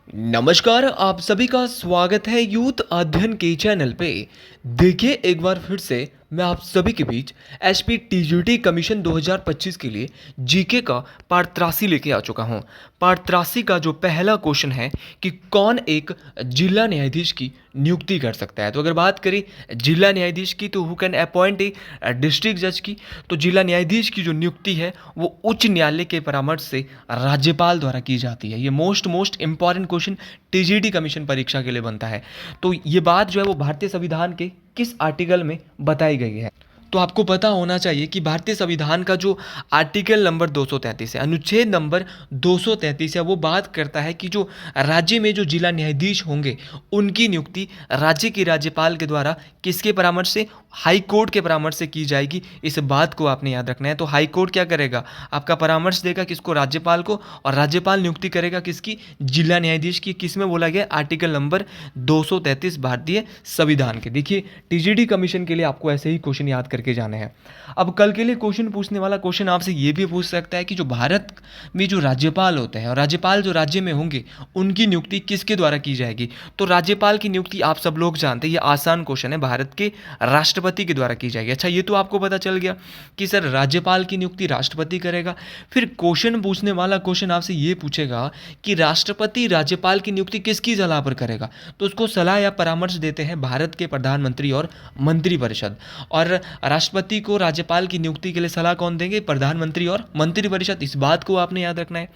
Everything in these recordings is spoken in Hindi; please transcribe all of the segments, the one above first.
नमस्कार, आप सभी का स्वागत है यूथ अध्ययन के चैनल पे। देखिए एक बार फिर से मैं आप सभी के बीच एसपी टीजीटी कमीशन 2025 के लिए जीके का पार्ट 83 लेके आ चुका हूँ। पार्ट 83 का जो पहला क्वेश्चन है कि कौन एक जिला न्यायाधीश की नियुक्ति कर सकता है। तो अगर बात करें जिला न्यायाधीश की, तो who can appoint a district जज की। तो जिला न्यायाधीश की जो नियुक्ति है वो उच्च न्यायालय के परामर्श से राज्यपाल द्वारा की जाती है। ये most important question TGT commission परीक्षा के लिए बनता है। तो ये बात जो है वो भारतीय संविधान के किस आर्टिकल में बताई गई है। तो आपको पता होना चाहिए कि भारतीय संविधान का जो आर्टिकल नंबर 233 है, अनुच्छेद नंबर 233 है, वो बात करता है कि जो राज्य में जो जिला न्यायाधीश होंगे उनकी नियुक्ति राज्य के राज्यपाल के द्वारा किसके परामर्श से, हाई कोर्ट के परामर्श से की जाएगी। इस बात को आपने याद रखना है। तो हाई कोर्ट क्या करेगा, आपका परामर्श देगा किसको, राज्यपाल को, और राज्यपाल नियुक्ति करेगा किसकी, जिला न्यायाधीश की। किसमें बोला गया, आर्टिकल नंबर 233 भारतीय संविधान के। देखिए टीजीटी कमीशन के लिए आपको ऐसे ही क्वेश्चन याद करके जाने हैं। अब कल के लिए क्वेश्चन पूछने वाला क्वेश्चन आपसे ये भी पूछ सकता है कि जो भारत में जो राज्यपाल होते हैं और राज्यपाल जो राज्य में होंगे उनकी नियुक्ति किसके द्वारा की जाएगी। तो राज्यपाल की नियुक्ति आप सब लोग जानते हैं, ये आसान क्वेश्चन है, भारत के राष्ट्रपति के द्वारा की जाएगी। अच्छा, ये तो आपको पता चल गया कि सर राज्यपाल की नियुक्ति राष्ट्रपति करेगा। फिर क्वेश्चन पूछने वाला क्वेश्चन आपसे ये पूछेगा कि राष्ट्रपति राज्यपाल की नियुक्ति किसकी सलाह पर करेगा। तो उसको सलाह या परामर्श देते हैं भारत के प्रधानमंत्री और मंत्रिपरिषद। और राष्ट्रपति को राज्यपाल की नियुक्ति के लिए सलाह कौन देंगे, प्रधानमंत्री और मंत्रिपरिषद। इस बात को आपने याद रखना है।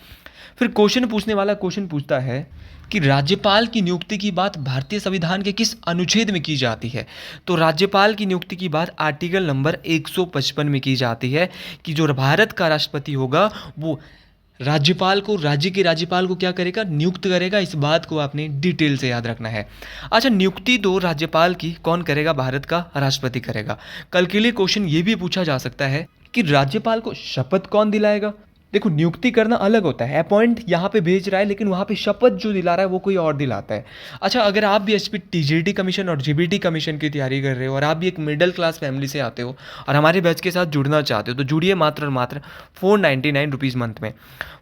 फिर क्वेश्चन पूछने वाला क्वेश्चन पूछता है कि राज्यपाल की नियुक्ति की बात भारतीय संविधान के किस अनुच्छेद में की जाती है। तो राज्यपाल की नियुक्ति की बात आर्टिकल नंबर 155 में की जाती है कि जो भारत का राष्ट्रपति होगा वो राज्यपाल को, राज्य के राज्यपाल को क्या करेगा, नियुक्त करेगा। इस बात को आपने डिटेल से याद रखना है। अच्छा, नियुक्ति तो राज्यपाल की कौन करेगा, भारत का राष्ट्रपति करेगा। कल के लिए क्वेश्चन ये भी पूछा जा सकता है कि राज्यपाल को शपथ कौन दिलाएगा। देखो नियुक्ति करना अलग होता है, अपॉइंट यहाँ पे भेज रहा है, लेकिन वहाँ पे शपथ जो दिला रहा है वो कोई और दिलाता है। अच्छा, अगर आप भी एसपी टीजीटी कमीशन और जीबीटी कमीशन की तैयारी कर रहे हो और आप भी एक मिडिल क्लास फैमिली से आते हो और हमारे बैच के साथ जुड़ना चाहते हो, तो जुड़िए मात्र और मात्र 499 रुपीज़ मंथ में।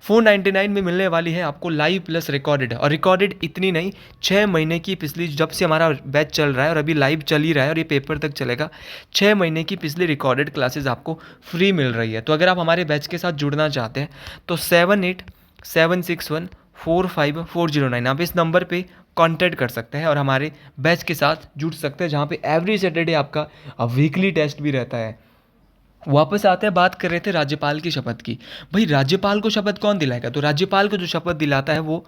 499 में मिलने वाली है आपको लाइव प्लस रिकॉर्डेड। और रिकॉर्डेड इतनी नहीं, 6 महीने की पिछली, जब से हमारा बैच चल रहा है और अभी लाइव चल ही रहा है और ये पेपर तक चलेगा, 6 महीने की पिछली रिकॉर्डेड क्लासेस आपको फ्री मिल रही है। तो अगर आप हमारे बैच के साथ जुड़ना चाहते हैं तो 7876145409 आप इस नंबर पे कांटेक्ट कर सकते हैं और हमारे बैच के साथ जुड़ सकते हैं, जहाँ पे एवरी सैटरडे आपका वीकली टेस्ट भी रहता है। वापस आते हैं, बात कर रहे थे राज्यपाल की शपथ की। भाई राज्यपाल को शपथ कौन दिलाएगा। तो राज्यपाल को जो शपथ दिलाता है वो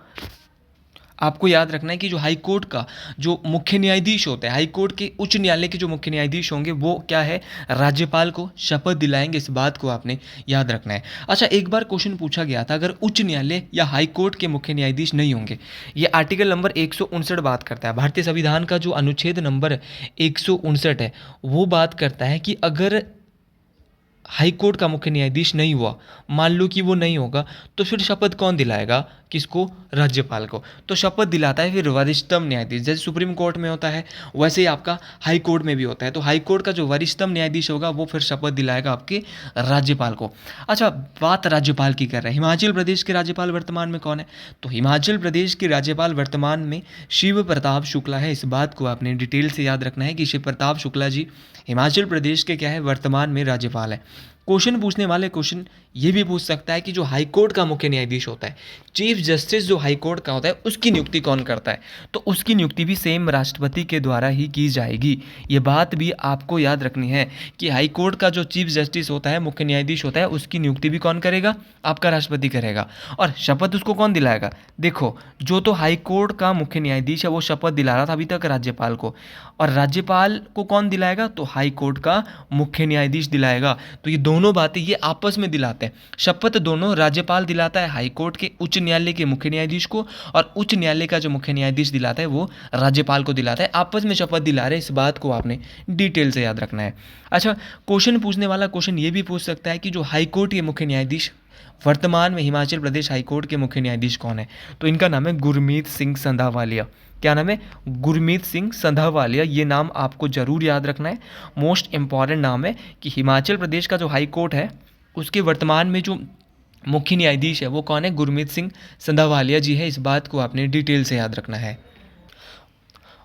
आपको याद रखना है कि जो हाई कोर्ट का जो मुख्य न्यायाधीश होता है, हाई कोर्ट के उच्च न्यायालय के जो मुख्य न्यायाधीश होंगे वो क्या है, राज्यपाल को शपथ दिलाएंगे। इस बात को आपने याद रखना है। अच्छा, एक बार क्वेश्चन पूछा गया था, अगर उच्च न्यायालय या हाई कोर्ट के मुख्य न्यायाधीश नहीं होंगे, ये आर्टिकल नंबर 159 बात करता है, भारतीय संविधान का जो अनुच्छेद नंबर 159 है वो बात करता है कि अगर हाई कोर्ट का मुख्य न्यायाधीश नहीं हुआ, मान लो कि वो नहीं होगा, तो फिर शपथ कौन दिलाएगा, किसको, राज्यपाल को। तो शपथ दिलाता है फिर वरिष्ठतम न्यायाधीश। जैसे सुप्रीम कोर्ट में होता है वैसे ही आपका हाई कोर्ट में भी होता है। तो हाई कोर्ट का जो वरिष्ठतम न्यायाधीश होगा वो फिर शपथ दिलाएगा आपके राज्यपाल को। अच्छा, बात राज्यपाल की कर रहे हैं, हिमाचल प्रदेश के राज्यपाल वर्तमान में कौन है। तो हिमाचल प्रदेश के राज्यपाल वर्तमान में शिव प्रताप शुक्ला है। इस बात को आपने डिटेल से याद रखना है कि शिव प्रताप शुक्ला जी हिमाचल प्रदेश के क्या है, वर्तमान में राज्यपाल है। क्वेश्चन पूछने वाले क्वेश्चन ये भी पूछ सकता है कि जो हाई कोर्ट का मुख्य न्यायाधीश होता है, चीफ जस्टिस जो हाई कोर्ट का होता है, उसकी नियुक्ति कौन करता है। तो उसकी नियुक्ति भी सेम राष्ट्रपति के द्वारा ही की जाएगी। ये बात भी आपको याद रखनी है कि हाई कोर्ट का जो चीफ जस्टिस होता है, मुख्य न्यायाधीश होता है, उसकी नियुक्ति भी कौन करेगा, आपका राष्ट्रपति करेगा। और शपथ उसको कौन दिलाएगा। देखो, जो तो हाई कोर्ट का मुख्य न्यायाधीश है वो शपथ दिला रहा था अभी तक राज्यपाल को, और राज्यपाल को कौन दिलाएगा, तो हाई कोर्ट का मुख्य न्यायाधीश दिलाएगा। तो ये दोनों बातें ये आपस में दिलाते हैं। शपथ दोनों राज्यपाल दिलाता है हाई कोर्ट के उच्च न्यायालय के मुख्य न्यायाधीश को, और उच्च न्यायालय का जो मुख्य न्यायाधीश दिलाता है वो राज्यपाल को दिलाता है। आपस में शपथ दिला रहे हैं, इस बात को आपने डिटेल से याद रखना है। अच्छा, क्वेश्चन पूछने वाला क्वेश्चन ये भी पूछ सकता है कि जो हाई कोर्ट के मुख्य न्यायाधीश वर्तमान में हिमाचल प्रदेश हाई कोर्ट के मुख्य न्यायाधीश कौन है। तो इनका नाम है गुरमीत सिंह संधावालिया। क्या नाम है, गुरमीत सिंह संधावालिया। ये नाम आपको जरूर याद रखना है, मोस्ट इंपॉर्टेंट नाम है कि हिमाचल प्रदेश का जो हाई कोर्ट है उसके वर्तमान में जो मुख्य न्यायाधीश है वो कौन है? गुरमीत सिंह संधावालिया जी है। इस बात को आपने डिटेल से याद रखना है।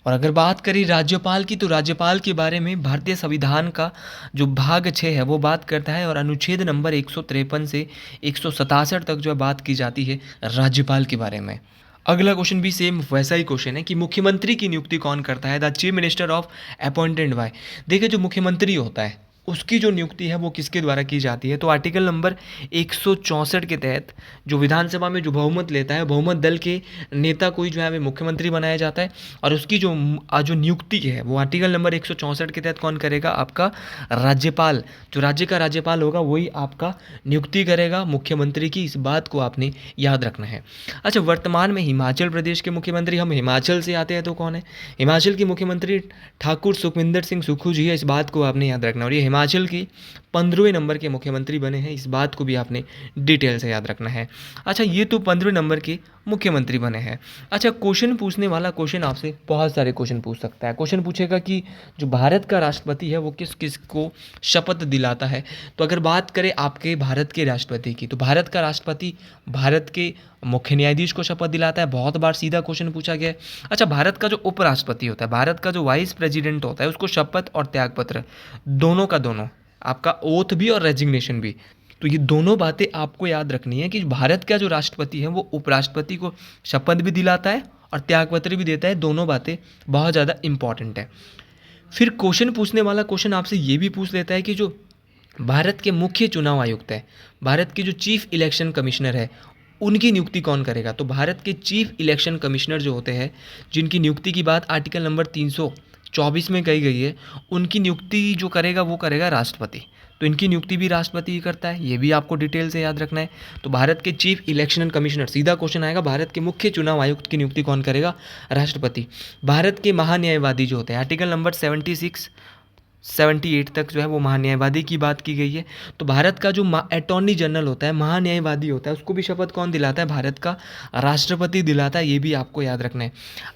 और अगर बात करें राज्यपाल की, तो राज्यपाल के बारे में भारतीय संविधान का जो भाग 6 है वो बात करता है, और अनुच्छेद नंबर 153 से 167 तक जो है बात की जाती है राज्यपाल के बारे में। अगला क्वेश्चन भी सेम वैसा ही क्वेश्चन है कि मुख्यमंत्री की नियुक्ति कौन करता है? The chief minister of appointed by. देखिए, जो मुख्यमंत्री होता है उसकी जो नियुक्ति है वो किसके द्वारा की जाती है? तो आर्टिकल नंबर 164 के तहत जो विधानसभा में जो बहुमत लेता है, बहुमत दल के नेता को ही जो है हमें मुख्यमंत्री बनाया जाता है, और उसकी जो नियुक्ति है वो आर्टिकल नंबर 164 के तहत कौन करेगा? आपका राज्यपाल। जो राज्य का राज्यपाल होगा वही आपका नियुक्ति करेगा मुख्यमंत्री की। इस बात को आपने याद रखना है। अच्छा, वर्तमान में हिमाचल प्रदेश के मुख्यमंत्री, हम हिमाचल से आते हैं तो कौन है? हिमाचल के मुख्यमंत्री ठाकुर सुखविंदर सिंह सुक्खू जी है। इस बात को आपने याद रखना है। और ये हिमाचल के 15वें नंबर के मुख्यमंत्री बने हैं। इस बात को भी आपने डिटेल से याद रखना है। अच्छा, ये तो 15वें नंबर के मुख्यमंत्री बने हैं। अच्छा, क्वेश्चन पूछने वाला क्वेश्चन आपसे बहुत सारे क्वेश्चन पूछ सकता है। क्वेश्चन पूछेगा कि जो भारत का राष्ट्रपति है वो किस किस को शपथ दिलाता है? तो अगर बात करें आपके भारत के राष्ट्रपति की, तो भारत का राष्ट्रपति भारत के मुख्य न्यायाधीश को शपथ दिलाता है। बहुत बार सीधा क्वेश्चन पूछा गया है। अच्छा, भारत का जो उपराष्ट्रपति होता है, भारत का जो वाइस प्रेसिडेंट होता है, उसको शपथ और त्यागपत्र दोनों का दोनों, आपका ओथ भी और रेजिग्नेशन भी, तो ये दोनों बातें आपको याद रखनी है कि भारत का जो राष्ट्रपति है वो उपराष्ट्रपति को शपथ भी दिलाता है और त्यागपत्र भी देता है। दोनों बातें बहुत ज़्यादा इंपॉर्टेंट है। फिर क्वेश्चन पूछने वाला क्वेश्चन आपसे ये भी पूछ लेता है कि जो भारत के मुख्य चुनाव आयुक्त है, भारत के जो चीफ इलेक्शन कमिश्नर है, उनकी नियुक्ति कौन करेगा? तो भारत के चीफ इलेक्शन कमिश्नर जो होते हैं, जिनकी नियुक्ति की बात आर्टिकल नंबर 324 में कही गई है, उनकी नियुक्ति जो करेगा वो करेगा राष्ट्रपति। तो इनकी नियुक्ति भी राष्ट्रपति ही करता है, ये भी आपको डिटेल से याद रखना है। तो भारत के चीफ इलेक्शन कमिश्नर, सीधा क्वेश्चन आएगा, भारत के मुख्य चुनाव आयुक्त की नियुक्ति कौन करेगा? राष्ट्रपति। भारत के महान्यायवादी जो होते हैं, आर्टिकल नंबर 76 78 तक जो है वो महान्यायवादी की बात की गई है। तो भारत का जो अटॉर्नी जनरल होता है, महान्यायवादी होता है, उसको भी शपथ कौन दिलाता है? भारत का राष्ट्रपति दिलाता है। ये भी आपको याद रखना है।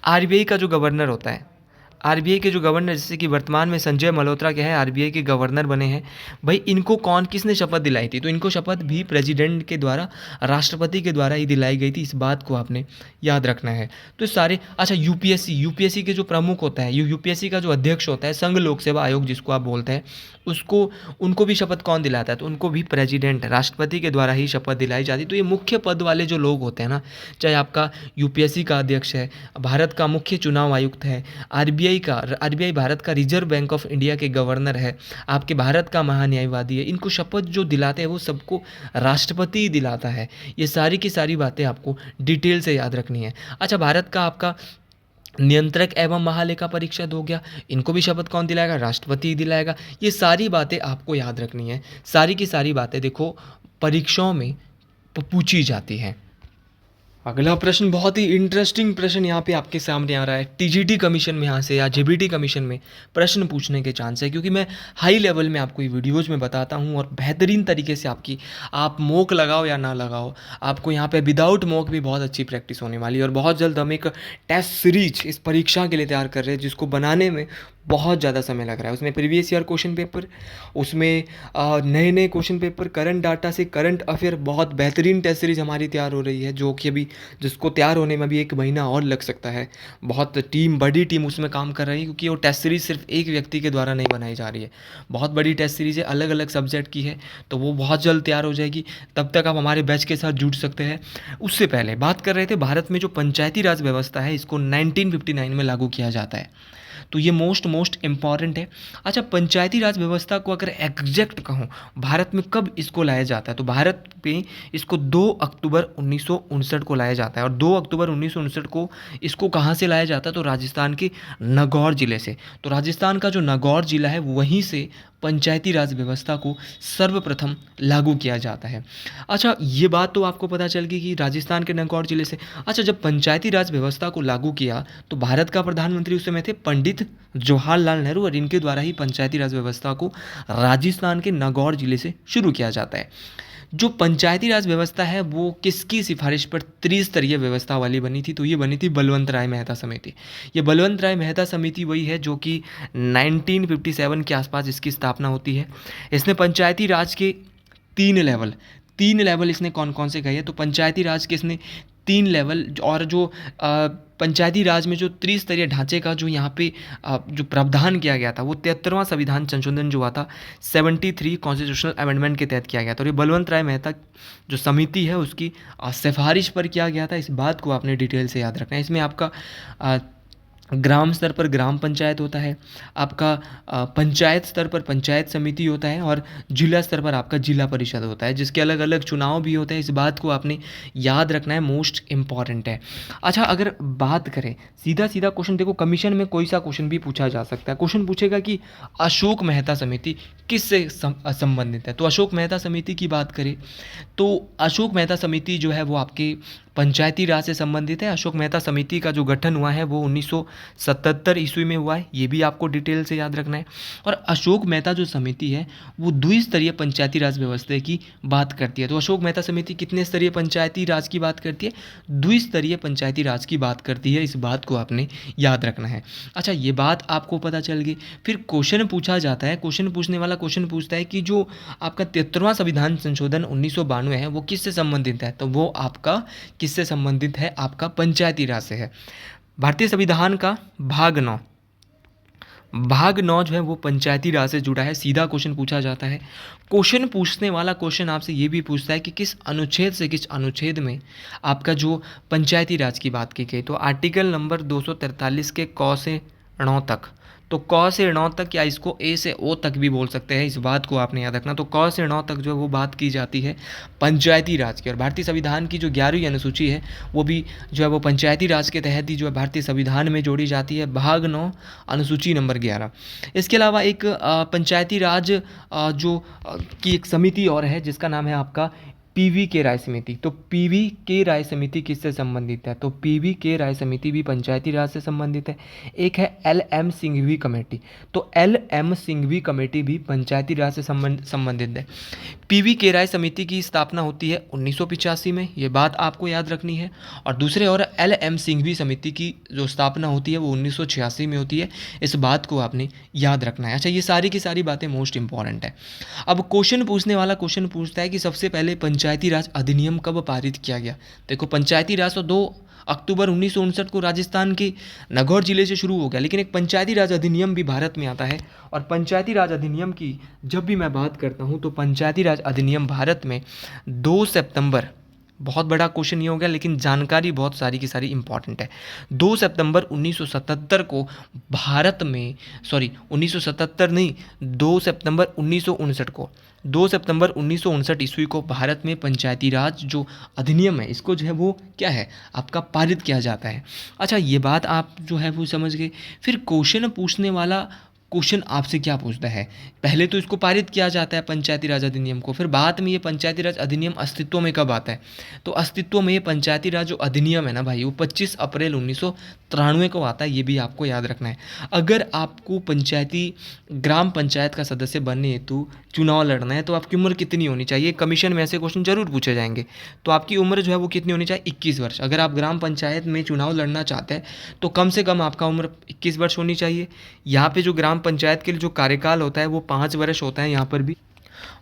आरबीआई का जो गवर्नर होता है, आरबीआई के जो गवर्नर, जैसे कि वर्तमान में संजय मल्होत्रा क्या है, आरबीआई के गवर्नर बने हैं, भाई इनको किसने शपथ दिलाई थी? तो इनको शपथ भी प्रेसिडेंट के द्वारा, राष्ट्रपति के द्वारा ही दिलाई गई थी। इस बात को आपने याद रखना है। तो सारे, अच्छा, यूपीएससी के जो प्रमुख होता है, यूपीएससी का जो अध्यक्ष होता है, संघ लोक सेवा आयोग जिसको आप बोलते हैं, उनको भी शपथ कौन दिलाता है? तो उनको भी प्रेसिडेंट, राष्ट्रपति के द्वारा ही शपथ दिलाई जाती है। तो ये मुख्य पद वाले जो लोग होते हैं ना, चाहे आपका यूपीएससी का अध्यक्ष है, भारत का मुख्य चुनाव आयुक्त है, आरबीआई भारत का रिजर्व बैंक ऑफ इंडिया के गवर्नर है, आपके भारत का महान्यायवादी है, इनको शपथ जो दिलाते हैं वो सबको राष्ट्रपति ही दिलाता है। ये सारी की सारी बातें आपको डिटेल से याद रखनी है। अच्छा, भारत का आपका नियंत्रक एवं महालेखा परीक्षक हो गया, इनको भी शपथ कौन दिलाएगा? राष्ट्रपति ही दिलाएगा। ये सारी बातें आपको याद रखनी है। सारी की सारी बातें देखो परीक्षाओं में पूछी जाती हैं। अगला प्रश्न बहुत ही इंटरेस्टिंग प्रश्न यहाँ पे आपके सामने आ रहा है। टीजीटी कमीशन में यहाँ से या जेबीटी कमीशन में प्रश्न पूछने के चांस है, क्योंकि मैं हाई लेवल में आपको ये वीडियोज़ में बताता हूँ और बेहतरीन तरीके से आप मॉक लगाओ या ना लगाओ, आपको यहाँ पे विदाउट मॉक भी बहुत अच्छी प्रैक्टिस होने वाली है। और बहुत जल्द हम एक टेस्ट सीरीज इस परीक्षा के लिए तैयार कर रहे हैं, जिसको बनाने में बहुत ज़्यादा समय लग रहा है। उसमें प्रीवियस ईयर क्वेश्चन पेपर, उसमें नए नए क्वेश्चन पेपर, करंट डाटा से करंट अफेयर, बहुत बेहतरीन टेस्ट सीरीज हमारी तैयार हो रही है, जो कि अभी जिसको तैयार होने में भी 1 महीना और लग सकता है। बहुत बड़ी टीम उसमें काम कर रही है, क्योंकि वो टेस्ट सीरीज सिर्फ एक व्यक्ति के द्वारा नहीं बनाई जा रही है, बहुत बड़ी टेस्ट सीरीज है, अलग अलग सब्जेक्ट की है। तो वो बहुत जल्द तैयार हो जाएगी। तब तक आप हमारे बैच के साथ जुड़ सकते हैं। उससे पहले बात कर रहे थे, भारत में जो पंचायती राज व्यवस्था है, इसको 1959 में लागू किया जाता है। तो ये मोस्ट इम्पॉर्टेंट है। अच्छा, पंचायती राज व्यवस्था को अगर एग्जैक्ट कहूँ भारत में कब इसको लाया जाता है, तो भारत पे इसको 2 अक्टूबर 1959 को लाया जाता है। और 2 अक्टूबर 1959 को इसको कहाँ से लाया जाता है? तो राजस्थान के नागौर ज़िले से। तो राजस्थान का जो नागौर ज़िला है वहीं से पंचायती राज व्यवस्था को सर्वप्रथम लागू किया जाता है। अच्छा, ये बात तो आपको पता चल गई कि राजस्थान के नागौर जिले से। अच्छा, जब पंचायती राज व्यवस्था को लागू किया तो भारत का प्रधानमंत्री उस समय थे पंडित जवाहरलाल नेहरू, और इनके द्वारा ही पंचायती राज व्यवस्था को राजस्थान के नागौर जिले से शुरू किया जाता है। जो पंचायती राज व्यवस्था है वो किसकी सिफारिश पर त्रिस्तरीय व्यवस्था वाली बनी थी? तो ये बनी थी बलवंत राय मेहता समिति। ये बलवंत राय मेहता समिति वही है जो कि 1957 के आसपास इसकी स्थापना होती है। इसने पंचायती राज के 3 लेवल, 3 लेवल इसने कौन कौन से कहे हैं, तो पंचायती राज के इसने 3 लेवल, और जो पंचायती राज में जो त्रिस्तरीय ढांचे का जो यहाँ पे जो प्रावधान किया गया था, वो 73वां संविधान संशोधन जो हुआ था 73 कॉन्स्टिट्यूशनल अमेंडमेंट के तहत किया गया था। और ये बलवंत राय मेहता जो समिति है उसकी सिफारिश पर किया गया था। इस बात को आपने डिटेल से याद रखना है। इसमें आपका ग्राम स्तर पर ग्राम पंचायत होता है, आपका पंचायत स्तर पर पंचायत समिति होता है, और जिला स्तर पर आपका जिला परिषद होता है, जिसके अलग अलग चुनाव भी होते हैं। इस बात को आपने याद रखना है, मोस्ट इम्पॉर्टेंट है। अच्छा, अगर बात करें सीधा सीधा क्वेश्चन, देखो कमीशन में कोई सा क्वेश्चन भी पूछा जा सकता है। क्वेश्चन पूछेगा कि अशोक मेहता समिति किससे संबंधित है, तो अशोक मेहता समिति की बात करें तो अशोक मेहता समिति जो है वो आपके पंचायती राज से संबंधित है। अशोक मेहता समिति का जो गठन हुआ है वो 1977 ईस्वी में हुआ है, ये भी आपको डिटेल से याद रखना है। और अशोक मेहता जो समिति है वो द्विस्तरीय पंचायती राज व्यवस्था की बात करती है। तो अशोक मेहता समिति कितने स्तरीय पंचायती राज की बात करती है, द्विस्तरीय पंचायती राज की बात करती है। इस बात को आपने याद रखना है। अच्छा, ये बात आपको पता चल गई। फिर क्वेश्चन पूछा जाता है, क्वेश्चन पूछने वाला क्वेश्चन पूछता है कि जो आपका 73वां संविधान संशोधन 1992 है वो किससे संबंधित है, तो वो आपका किससे संबंधित है, आपका पंचायती राज से है। भारतीय संविधान का भाग 9 जो है वो पंचायती राज से जुड़ा है। सीधा क्वेश्चन पूछा जाता है। क्वेश्चन पूछने वाला क्वेश्चन आपसे ये भी पूछता है कि किस अनुच्छेद से किस अनुच्छेद में आपका जो पंचायती राज की बात की गई, तो आर्टिकल नंबर 243 के क से ण तक, तो क से ण तक, या इसको ए से ओ तक भी बोल सकते हैं। इस बात को आपने याद रखना। तो क से ण तक जो है वो बात की जाती है पंचायती राज की। और भारतीय संविधान की जो 11वीं अनुसूची है वो भी जो है वो पंचायती राज के तहत ही जो है भारतीय संविधान में जोड़ी जाती है, भाग 9 अनुसूची नंबर 11। इसके अलावा एक पंचायती राज की एक समिति और है जिसका नाम है आपका पीवी के राय समिति। तो पीवी के राय समिति किससे संबंधित है, तो पीवी के राय समिति भी पंचायती राज से संबंधित है। एक है एल.एम. सिंघवी कमेटी, तो एल.एम. सिंघवी कमेटी भी पंचायती राज से संबंधित है। पीवी के राय समिति की स्थापना होती है 1985 में, ये बात आपको याद रखनी है। और दूसरे और एल.एम. सिंघवी समिति की जो स्थापना होती है वो 1986 में होती है। इस बात को आपने याद रखना है। अच्छा, ये सारी की सारी बातें मोस्ट इंपॉर्टेंट है। अब क्वेश्चन पूछने वाला क्वेश्चन पूछता है कि सबसे पहले पंचायती राज अधिनियम कब पारित किया गया। देखो पंचायती राज तो 2 अक्टूबर 1959 को राजस्थान के नागौर जिले से शुरू हो गया, लेकिन एक पंचायती राज अधिनियम भी भारत में आता है। और पंचायती राज अधिनियम की जब भी मैं बात करता हूँ तो पंचायती राज अधिनियम भारत में 2 सितंबर, बहुत बड़ा क्वेश्चन ये हो गया लेकिन जानकारी बहुत सारी की सारी इंपॉर्टेंट है। 2 सितंबर 1977 को भारत में, 1977 नहीं, 2 सितंबर 1959 को, 2 सितंबर 1959 ईस्वी को भारत में पंचायती राज जो अधिनियम है इसको जो है वो क्या है आपका पारित किया जाता है। अच्छा, ये बात आप जो है वो समझ गए। फिर क्वेश्चन पूछने वाला क्वेश्चन आपसे क्या पूछता है, पहले तो इसको पारित किया जाता है पंचायती राज अधिनियम को, फिर बाद में ये पंचायती राज अधिनियम अस्तित्व में कब आता है, तो अस्तित्व में ये पंचायती राज जो अधिनियम है ना भाई वो 25 अप्रैल 1993 को आता है। ये भी आपको याद रखना है। अगर आपको ग्राम पंचायत का सदस्य बनने हेतु चुनाव लड़ना है तो आपकी उम्र कितनी होनी चाहिए, कमीशन में ऐसे क्वेश्चन जरूर पूछे जाएंगे। तो आपकी उम्र जो है वो कितनी होनी चाहिए, 21 वर्ष। अगर आप ग्राम पंचायत में चुनाव लड़ना चाहते हैं तो कम से कम आपका उम्र 21 वर्ष होनी चाहिए। यहाँ पे जो ग्राम पंचायत के लिए जो कार्यकाल होता है वो 5 वर्ष होता है यहाँ पर भी।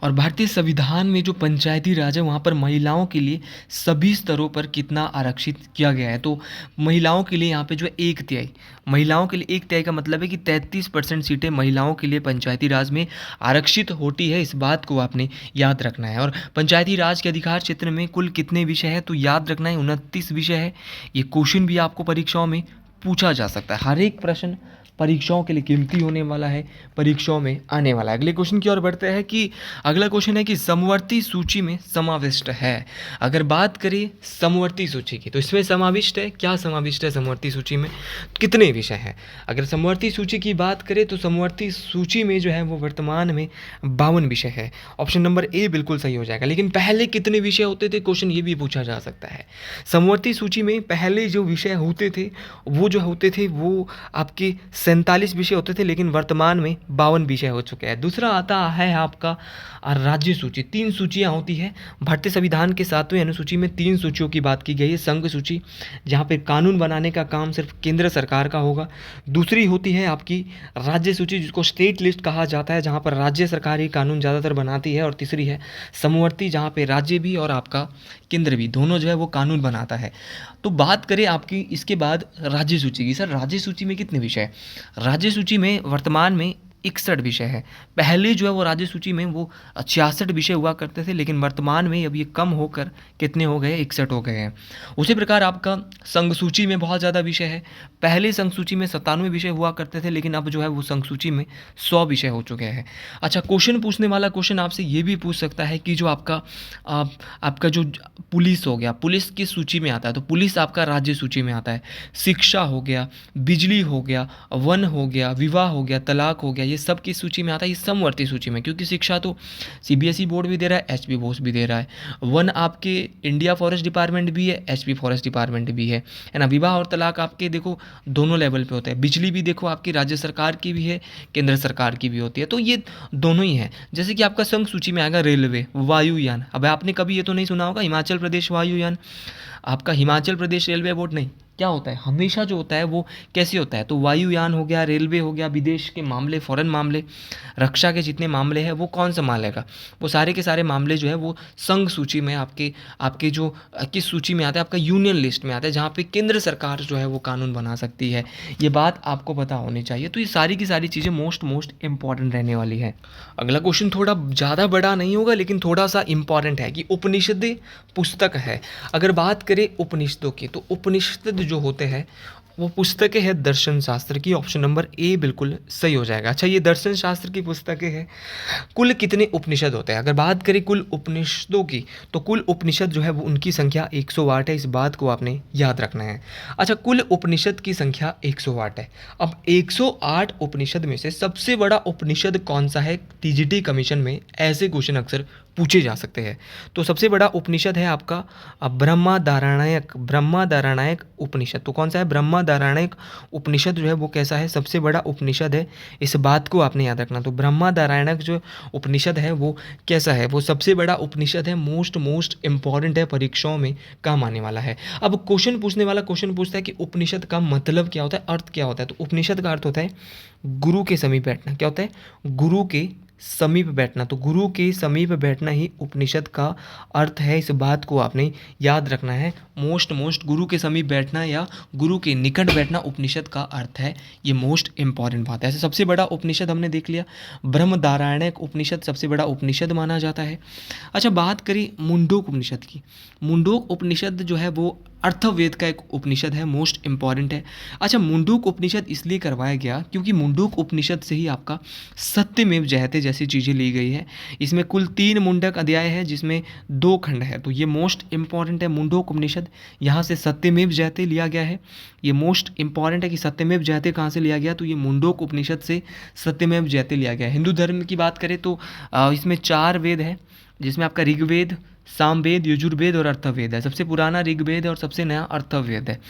और भारतीय संविधान में जो पंचायती राज है वहाँ पर महिलाओं के लिए सभी स्तरों पर कितना आरक्षित किया गया है, तो महिलाओं के लिए यहाँ पे जो है 1/3, महिलाओं के लिए 1/3 का मतलब है कि 33% सीटें महिलाओं के लिए पंचायती राज में आरक्षित होती है। इस बात को आपने याद रखना है। और पंचायती राज के अधिकार क्षेत्र में कुल कितने विषय है, तो याद रखना है 29 विषय है। ये क्वेश्चन भी आपको परीक्षाओं में पूछा जा सकता है। हर एक प्रश्न परीक्षाओं के लिए कीमती होने वाला है, परीक्षाओं में आने वाला है। अगले क्वेश्चन की ओर बढ़ते हैं कि अगला क्वेश्चन है कि समवर्ती सूची में समाविष्ट है। अगर बात करें समवर्ती सूची की तो इसमें समाविष्ट है, क्या समाविष्ट है समवर्ती सूची में, कितने विषय हैं। अगर समवर्ती सूची की बात करें तो समवर्ती सूची में जो है वो वर्तमान में 52 विषय है। ऑप्शन नंबर ए बिल्कुल सही हो जाएगा। लेकिन पहले कितने विषय होते थे, क्वेश्चन ये भी पूछा जा सकता है। समवर्ती सूची में पहले जो विषय होते थे वो वो जो होते थे वो आपके 47 विषय होते थे, लेकिन वर्तमान में 52 विषय हो चुके हैं। दूसरा आता है आपका राज्य सूची। 3 सूचियाँ होती है। भारतीय संविधान के 7वें अनुसूची में 3 सूचियों की बात की गई है। संघ सूची, जहाँ पे कानून बनाने का काम सिर्फ केंद्र सरकार का होगा। दूसरी होती है आपकी राज्य सूची, जिसको स्टेट लिस्ट कहा जाता है, जहाँ पर राज्य सरकार ही कानून ज़्यादातर बनाती है। और तीसरी है समवर्ती, जहाँ पे राज्य भी और आपका केंद्र भी दोनों जो है वो कानून बनाता है। तो बात करें आपकी इसके बाद राज्य सूची की। सर, राज्य सूची में कितने विषय हैं? राज्य सूची में वर्तमान में 61 विषय है। पहले जो है वो राज्य सूची में वो 66 विषय हुआ करते थे, लेकिन वर्तमान में अब ये कम होकर कितने हो गए? 61 हो गए हैं। उसी प्रकार आपका संघ सूची में बहुत ज़्यादा विषय है। पहले संघ सूची में 97 विषय हुआ करते थे, लेकिन अब जो है वो संघ सूची में 100 विषय हो चुके हैं। अच्छा, क्वेश्चन पूछने वाला क्वेश्चन आपसे ये भी पूछ सकता है कि जो आपका जो पुलिस हो गया, पुलिस किस सूची में आता है? तो पुलिस आपका राज्य सूची में आता है। शिक्षा हो गया, बिजली हो गया, वन हो गया, विवाह हो गया, तलाक हो गया, ये सब किस सूची में आता है? ये समवर्ती सूची में, क्योंकि शिक्षा तो सीबीएसई बोर्ड भी दे रहा है, एचपी बोस भी दे रहा है। वन आपके इंडिया फॉरेस्ट डिपार्टमेंट भी है, एचपी फॉरेस्ट डिपार्टमेंट भी है ना। विवाह और तलाक आपके देखो दोनों लेवल पे होता है। बिजली भी देखो आपकी राज्य सरकार की भी है, केंद्र सरकार की भी होती है, तो ये दोनों ही है। जैसे कि आपका संघ सूची में आएगा रेलवे, वायुयान। अब आपने कभी ये तो नहीं सुना होगा हिमाचल प्रदेश वायुयान। आपका हिमाचल प्रदेश रेलवे बोर्ड नहीं, क्या होता है हमेशा जो होता है वो कैसे होता है? तो वायुयान हो गया, रेलवे हो गया, विदेश के मामले, फॉरेन मामले, रक्षा के जितने मामले हैं वो कौन संभालेगा? वो सारे के सारे मामले जो है वो संघ सूची में आपके आपके जो किस सूची में आता है? आपका यूनियन लिस्ट में आता है, जहाँ पे केंद्र सरकार जो है वो कानून बना सकती है। ये बात आपको पता होनी चाहिए। तो ये सारी की सारी चीज़ें मोस्ट इंपॉर्टेंट रहने वाली है। अगला क्वेश्चन थोड़ा ज़्यादा बड़ा नहीं होगा, लेकिन थोड़ा सा इंपॉर्टेंट है कि उपनिषद पुस्तक है। अगर बात करें उपनिषदों की, तो उपनिषद जो होते हैं वो पुस्तकें हैं दर्शन शास्त्र की। ऑप्शन नंबर ए बिल्कुल सही हो जाएगा। अच्छा, ये दर्शन शास्त्र की पुस्तकें हैं। कुल कितने उपनिषद होते हैं? अगर बात करें कुल उपनिषदों की, तो कुल उपनिषद जो है वो उनकी संख्या 108 है। इस बात को आपने याद रखना है। अच्छा, कुल उपनिषद की संख्या 108 है। अब 108 उपनिषद में से सबसे बड़ा उपनिषद कौन सा है? टीजीटी कमीशन में ऐसे क्वेश्चन अक्सर पूछे जा सकते हैं। तो सबसे बड़ा उपनिषद है आपका ब्रह्मादारणायक उपनिषद। तो कौन सा है? ब्रह्मादारणायक उपनिषद जो है वो कैसा है? सबसे बड़ा उपनिषद है। इस बात को आपने याद रखना। तो ब्रह्मादारणायक जो उपनिषद है वो कैसा है? वो सबसे बड़ा उपनिषद है। मोस्ट इंपॉर्टेंट है, परीक्षाओं में काम आने वाला है। अब क्वेश्चन पूछने वाला क्वेश्चन पूछता है कि उपनिषद का मतलब क्या होता है, अर्थ क्या होता है? तो उपनिषद का अर्थ होता है गुरु के समीप बैठना। क्या होता है? गुरु के समीप बैठना। तो गुरु के समीप बैठना ही उपनिषद का अर्थ है। इस बात को आपने याद रखना है। मोस्ट गुरु के समीप बैठना या गुरु के निकट बैठना उपनिषद का अर्थ है। ये मोस्ट इंपॉर्टेंट बात है। ऐसे सबसे बड़ा उपनिषद हमने देख लिया, ब्रह्मदारण्यक उपनिषद सबसे बड़ा उपनिषद माना जाता है। अच्छा, बात करें मुंडूक उपनिषद की। मुंडूक उपनिषद जो है वो अर्थवेद का एक उपनिषद है, मोस्ट इंपॉर्टेंट है। अच्छा, मुंडूक उपनिषद इसलिए करवाया गया क्योंकि मुंडूक उपनिषद से ही आपका सत्यमेव जयते जैसी चीज़ें ली गई है। इसमें कुल 3 मुंडक अध्याय है, जिसमें 2 खंड है। तो ये मोस्ट इंपॉर्टेंट है। मुंडूक उपनिषद, यहाँ से सत्यमेव जयते लिया गया है। ये मोस्ट इंपॉर्टेंट है कि सत्यमेव जयते कहाँ से लिया गया? तो ये मुंडूक उपनिषद से सत्यमेव जयते लिया गया है। हिंदू धर्म की बात करें तो इसमें 4 वेद है, जिसमें आपका ऋग्वेद, सामवेद, यजुर्वेद और अर्थवेद है। सबसे पुराना ऋग्वेद है और सबसे नया अर्थवेद है।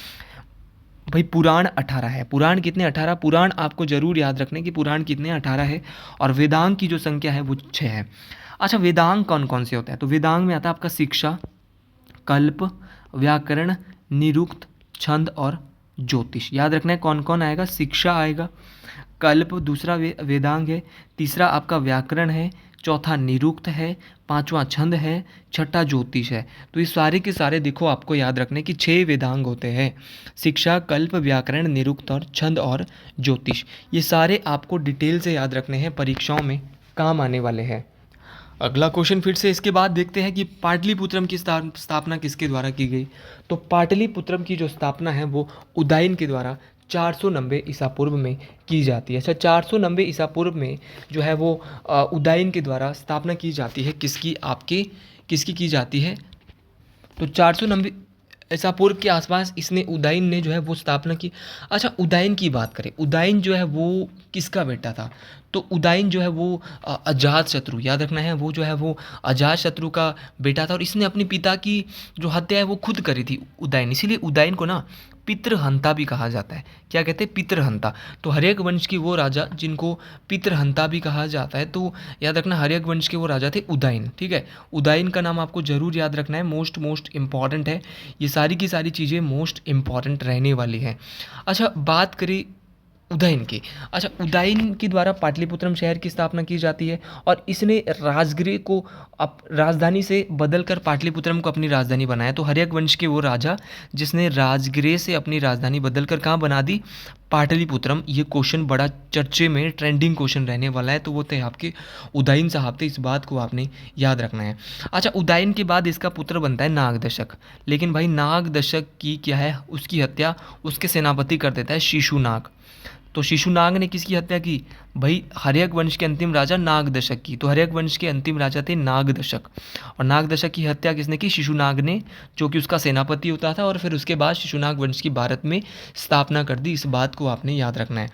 भाई पुराण 18 है। पुराण कितने? 18। पुराण आपको जरूर याद रखने कि पुराण कितने? 18 है। और वेदांग की जो संख्या है वो 6 है। अच्छा, वेदांग कौन कौन से होते हैं? तो वेदांग में आता है आपका शिक्षा, कल्प, व्याकरण, निरुक्त, छंद और ज्योतिष। याद रखना है कौन कौन आएगा। शिक्षा आएगा, कल्प दूसरा वेदांग है, तीसरा आपका व्याकरण है, चौथा निरुक्त है, पांचवा छंद है, छठा ज्योतिष है। तो ये सारे के सारे देखो आपको याद रखने कि 6 वेदांग होते हैं। शिक्षा, कल्प, व्याकरण, निरुक्त और छंद और ज्योतिष। ये सारे आपको डिटेल से याद रखने हैं, परीक्षाओं में काम आने वाले हैं। अगला क्वेश्चन फिर से इसके बाद देखते हैं कि पाटलिपुत्रम की स्थापना किसके द्वारा की गई। तो पाटलिपुत्रम की जो स्थापना है वो उदयन के द्वारा 490 ईसा पूर्व में की जाती है। अच्छा, 490 ईसा पूर्व में जो है वो उदयन के द्वारा स्थापना की जाती है। किसकी की जाती है? तो 490 ईसा पूर्व के आसपास इसने उदयन ने जो है वो स्थापना की। अच्छा, उदयन की बात करें, उदयन जो है वो किसका बेटा था? तो उदयन जो है वो अजात शत्रु, याद रखना है, वो जो है वो अजात शत्रु का बेटा था। और इसने अपने पिता की जो हत्या है वो खुद करी थी उदयन। इसीलिए उदयन को ना पितृहंता भी कहा जाता है। क्या कहते हैं? पितृहंता। तो हर्यक वंश की वो राजा जिनको पितृहंता भी कहा जाता है, तो याद रखना हर्यक वंश के वो राजा थे उदयन। ठीक है, उदयन का नाम आपको जरूर याद रखना है, मोस्ट मोस्ट इंपॉर्टेंट है। ये सारी की सारी चीज़ें मोस्ट इंपॉर्टेंट रहने वाली हैं। अच्छा, बात करें उदयन की। अच्छा, उदयन के द्वारा पाटलिपुत्रम शहर की स्थापना की जाती है और इसने राजगृह को राजधानी से बदलकर पाटलिपुत्रम को अपनी राजधानी बनाया। तो हर्यक वंश के वो राजा जिसने राजगृह से अपनी राजधानी बदलकर कहाँ बना दी? पाटलिपुत्रम। ये क्वेश्चन बड़ा चर्चे में ट्रेंडिंग क्वेश्चन रहने वाला है, तो वो थे आपके उदयन साहब थे। इस बात को आपने याद रखना है। अच्छा, उदयन के बाद इसका पुत्र बनता है नागदशक। लेकिन भाई नागदशक की क्या है? उसकी हत्या उसके सेनापति कर देता है शिशुनाग। तो शिशुनाग ने किसकी हत्या की? भाई हर्यक वंश के अंतिम राजा नागदशक की। तो हर्यक वंश के अंतिम राजा थे नागदशक, और नागदशक की हत्या किसने की? शिशुनाग ने, जो कि उसका सेनापति होता था। और फिर उसके बाद शिशुनाग वंश की भारत में स्थापना कर दी। इस बात को आपने याद रखना है।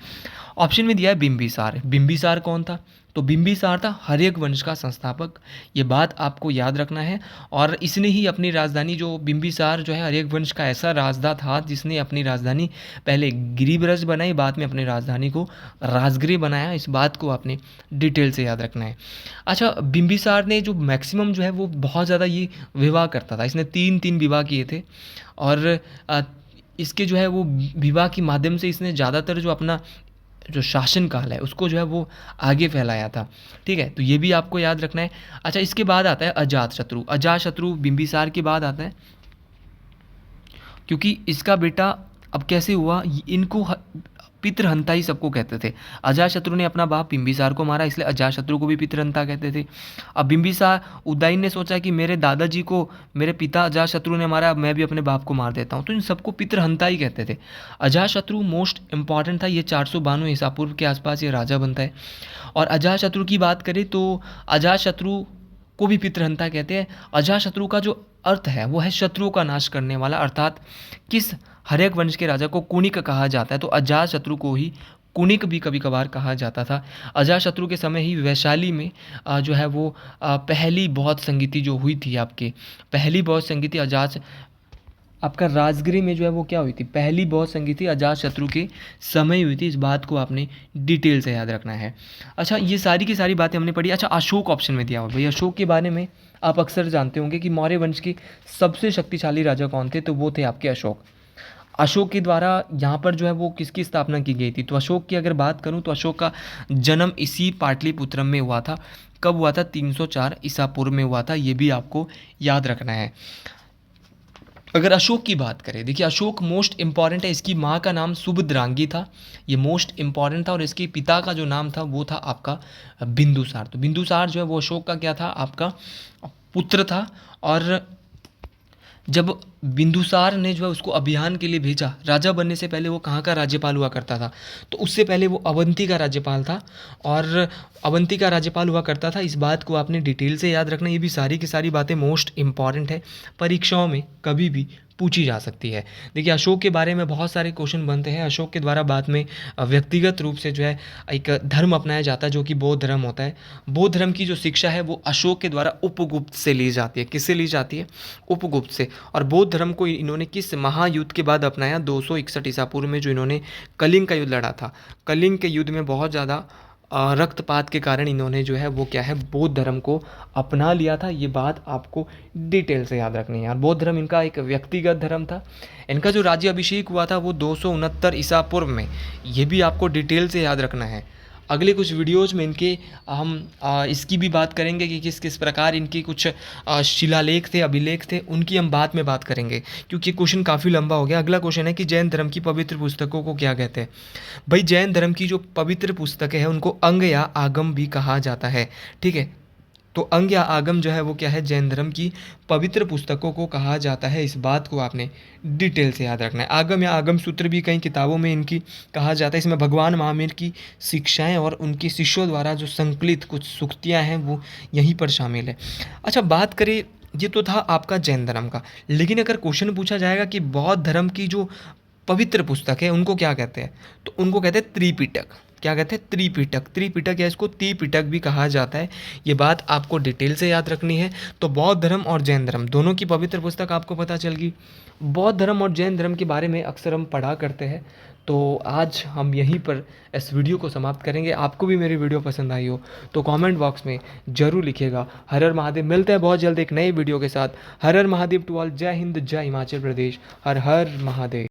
ऑप्शन में दिया है बिंबिसार। बिंबिसार कौन था? तो बिंबिसार था हर्यक वंश का संस्थापक। ये बात आपको याद रखना है। और इसने ही अपनी राजधानी, जो बिंबिसार जो है हर्यक वंश का ऐसा राजदा था जिसने अपनी राजधानी पहले गिरिब्रज बनाई, बाद में अपनी राजधानी को राजगृह बनाया। इस बात को आपने डिटेल से याद रखना है। अच्छा, बिंबिसार ने जो मैक्सिमम जो है वो बहुत ज़्यादा ये विवाह करता था। इसने 3 विवाह किए थे, और इसके जो है वो विवाह के माध्यम से इसने ज़्यादातर जो अपना जो शासन काल है उसको जो है वो आगे फैलाया था। ठीक है, तो ये भी आपको याद रखना है। अच्छा, इसके बाद आता है अजातशत्रु। अजातशत्रु बिंबिसार के बाद आता है, क्योंकि इसका बेटा अब कैसे हुआ, इनको पितृहंता ही सबको कहते थे। अजातशत्रु ने अपना बाप बिंबिसार को मारा, इसलिए अजातशत्रु को भी पितृहंता कहते थे। अब बिंबिसार उदयन ने सोचा कि मेरे दादाजी को मेरे पिता अजातशत्रु ने मारा, अब मैं भी अपने बाप को मार देता हूँ, तो इन सबको पितृहंता ही कहते थे। अजातशत्रु मोस्ट इंपॉर्टेंट था। ये 492 ईसा पूर्व के आसपास ये राजा बनता है। और अजातशत्रु की बात करें तो अजातशत्रु को भी पितृहंता कहते हैं। अजातशत्रु का जो अर्थ है वो है शत्रुओं का नाश करने वाला, अर्थात किस हर्यक वंश के राजा को कुनिक कहा जाता है, तो अजातशत्रु को ही कुनिक भी कभी कभार कहा जाता था। अजातशत्रु के समय ही वैशाली में जो है वो पहली बौद्ध संगीति जो हुई थी, आपके पहली बौद्ध संगीति आपका राजगृह में जो है वो क्या हुई थी? पहली बौद्ध संगीति अजातशत्रु के समय हुई थी। इस बात को आपने डिटेल से याद रखना है। अच्छा, ये सारी की सारी बातें हमने पढ़ी। अच्छा, अशोक ऑप्शन में दिया हुआ। भाई अशोक के बारे में आप अक्सर जानते होंगे कि मौर्य वंश के सबसे शक्तिशाली राजा कौन थे, तो वो थे आपके अशोक। अशोक के द्वारा यहाँ पर जो है वो किसकी स्थापना की गई थी? तो अशोक की अगर बात करूँ तो अशोक का जन्म इसी पाटलिपुत्रम में हुआ था। कब हुआ था? 304 ईसा पूर्व में हुआ था। ये भी आपको याद रखना है। अगर अशोक की बात करें, देखिए अशोक मोस्ट इंपॉर्टेंट है। इसकी माँ का नाम सुभद्रांगी था, ये मोस्ट इंपॉर्टेंट था। और इसके पिता का जो नाम था वो था आपका बिंदुसार। तो बिंदुसार जो है वो अशोक का क्या था? आपका पुत्र था। और जब बिंदुसार ने जो है उसको अभियान के लिए भेजा, राजा बनने से पहले वो कहाँ का राज्यपाल हुआ करता था? तो उससे पहले वो अवंती का राज्यपाल था, और अवंती का राज्यपाल हुआ करता था। इस बात को आपने डिटेल से याद रखना। ये भी सारी की सारी बातें मोस्ट इंपॉर्टेंट है, परीक्षाओं में कभी भी पूछी जा सकती है। देखिए अशोक के बारे में बहुत सारे क्वेश्चन बनते हैं। अशोक के द्वारा बाद में व्यक्तिगत रूप से जो है एक धर्म अपनाया जाता है जो कि बौद्ध धर्म होता है। बौद्ध धर्म की जो शिक्षा है वो अशोक के द्वारा उपगुप्त से ली जाती है। किससे ली जाती है? उपगुप्त से। और बौद्ध धर्म को इन्होंने किस महायुद्ध के बाद अपनाया? 261 ईसा पूर्व में, जो इन्होंने कलिंग का युद्ध लड़ा था। कलिंग के युद्ध में बहुत ज़्यादा रक्तपात के कारण इन्होंने जो है वो क्या है, बौद्ध धर्म को अपना लिया था। ये बात आपको डिटेल से याद रखनी है यार। बौद्ध धर्म इनका एक व्यक्तिगत धर्म था। इनका जो राज्य अभिषेक हुआ था वो 269 ईसा पूर्व में। ये भी आपको डिटेल से याद रखना है। अगले कुछ वीडियोज़ में इनके हम इसकी भी बात करेंगे कि किस किस प्रकार इनके कुछ शिलालेख थे, अभिलेख थे, उनकी हम बाद में बात करेंगे, क्योंकि क्वेश्चन काफ़ी लंबा हो गया। अगला क्वेश्चन है कि जैन धर्म की पवित्र पुस्तकों को क्या कहते हैं? भाई जैन धर्म की जो पवित्र पुस्तकें हैं उनको अंग या आगम भी कहा जाता है। ठीक है, तो अंग या आगम जो है वो क्या है? जैन धर्म की पवित्र पुस्तकों को कहा जाता है। इस बात को आपने डिटेल से याद रखना है। आगम या आगम सूत्र भी कई किताबों में इनकी कहा जाता है। इसमें भगवान महावीर की शिक्षाएं और उनके शिष्यों द्वारा जो संकलित कुछ सूक्तियाँ हैं वो यहीं पर शामिल है। अच्छा, बात करें, ये तो था आपका जैन धर्म का, लेकिन अगर क्वेश्चन पूछा जाएगा कि बौद्ध धर्म की जो पवित्र पुस्तक है उनको क्या कहते हैं, तो उनको कहते हैं त्रिपिटक। क्या कहते हैं, त्रिपिटक। त्रिपिटक या इसको त्रिपिटक भी कहा जाता है। ये बात आपको डिटेल से याद रखनी है। तो बौद्ध धर्म और जैन धर्म दोनों की पवित्र पुस्तक आपको पता चल गई। बौद्ध धर्म और जैन धर्म के बारे में अक्सर हम पढ़ा करते हैं। तो आज हम यहीं पर इस वीडियो को समाप्त करेंगे। आपको भी मेरी वीडियो पसंद आई हो तो कमेंट बॉक्स में ज़रूर लिखिएगा। हर हर महादेव। मिलते हैं बहुत जल्द एक नए वीडियो के साथ। हर हर महादेव टू ऑल। जय हिंद, जय हिमाचल प्रदेश। हर हर महादेव।